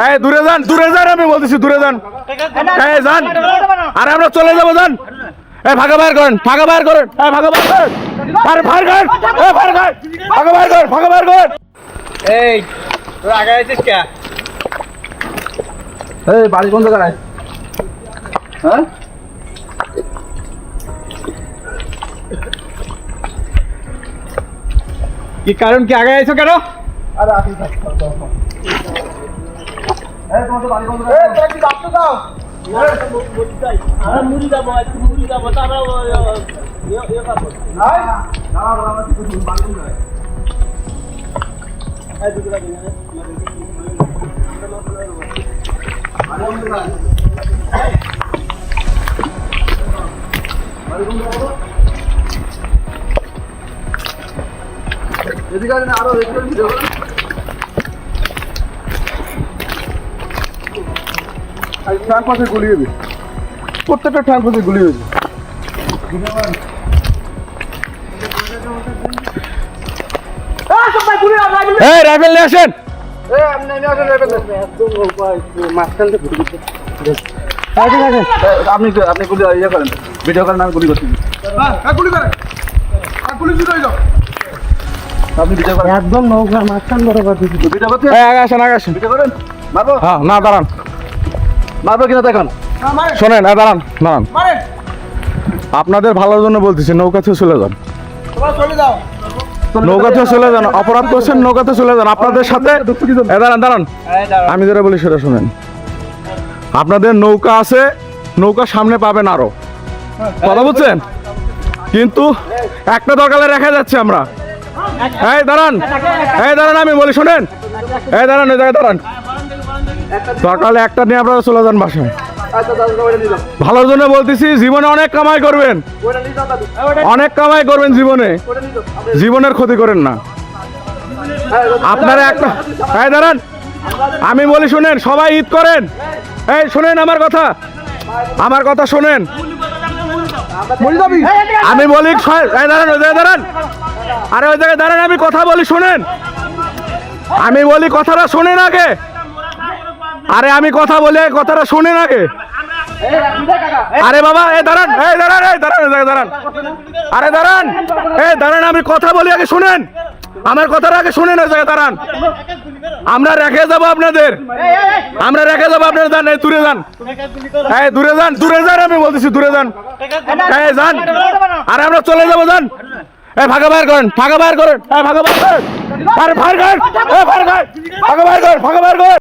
এই দূরে যান আমি বলতেছি দূরে যান। এই যান, আরে আমরা চলে যাবো যান। এই ফাঁকা বাইর করেন, ফাঁকা বাইর করেন, এই ফাঁকা বাইর করেন, আরে ফাঁকা করেন, এই ফাঁকা করেন, ফাঁকা বাইর করেন, ফাঁকা বাইর করেন। এই তোর আগে আছিস কে? এই বাড়ি কোন জায়গায়? হ্যাঁ কি কারণ, কি আগে আইছো কেন? আরে আপনি এই তোমার বাড়ি কোন জায়গায়? এই তোরা কি ডাক্তার দাও? আমরা মুড়ি যাবো তারপর নাই না আমরা কিছু বাড়ি কোন জায়গায়? এদিকে আরো ভিডিও করেন। ট্যাঙ্ক পাশে গুলি হয়েছে, প্রত্যেকটা ট্যাঙ্ক পাশে গুলি হয়েছে। এই রাইফেল নিয়ে আসেন। আপনি গুলি ইয়ে করেন, ভিডিও করেন, আমি গুলি করছি। আপনি ভিডিও করেন, একদম নৌকা মাঝখান বরাবর ভিডিও করছেন। এই আগে আসেন, আগে আসেন। ভিডিও করেন, মারবো? হ্যাঁ, না দাঁড়ান, মারবো কিনা দেখুন। শোনেন, দাঁড়ান দাঁড়ান, আপনাদের ভালোর জন্য বলতেছি, নৌকা থেকে চলে যান, নৌকা থেকে চলে যান। অপরাধ করছেন, নৌকাতে চলে যান। আপনাদের সাথে দাঁড়ান দাঁড়ান, আমি যেটা বলি সেটা শুনেন। আপনাদের নৌকা আছে, নৌকা সামনে পাবেন আরো, কথা বুঝছেন? কিন্তু একটা দরকারে রেখে যাচ্ছে আমরা। এই দাঁড়ান, আমি বলি শোনেন, এই দাঁড়ান, ওই জায়গায় দাঁড়ান। সকালে একটা নিয়ে আপনারা চলে যান বাসায়। ভালোর জন্য বলতেছি, জীবনে অনেক কামাই করবেন, অনেক কামাই করবেন জীবনে, জীবনের ক্ষতি করেন না আপনারা। একটা এই দাঁড়ান, আমি বলি শুনেন, সবাই ঈদ করেন। এই শুনেন আমার কথা শোনেন। আমি বলি দাঁড়ান, ওই জায়গায় দাঁড়ান, আরে ওই জায়গায় দাঁড়ান, আমি কথা বলি শোনেন, আমি বলি কথাটা শোনেন আগে। আরে আমি কথা বলি, কথাটা শোনেন আগে। আরে বাবা, দাঁড়ান, দাঁড়ান, আরে দাঁড়ান, আমি কথা বলি আগে শুনেন, আমার কথাটা আগে শুনেন। ওই জায়গায় দাঁড়ান, আমরা রেখে যাবো আপনাদের, যান, এই দূরে যান, দূরে যান, আমি বলতেছি দূরে যান, যান, আরে আমরা চলে যাবো যান। এই ফাঁকা বাইর করেন, ফাঁকা বাইর করেন, এই ফাঁকা বাইর করেন, আরে ফাঁকা বাইর করেন, ফাঁকা বাইর করেন।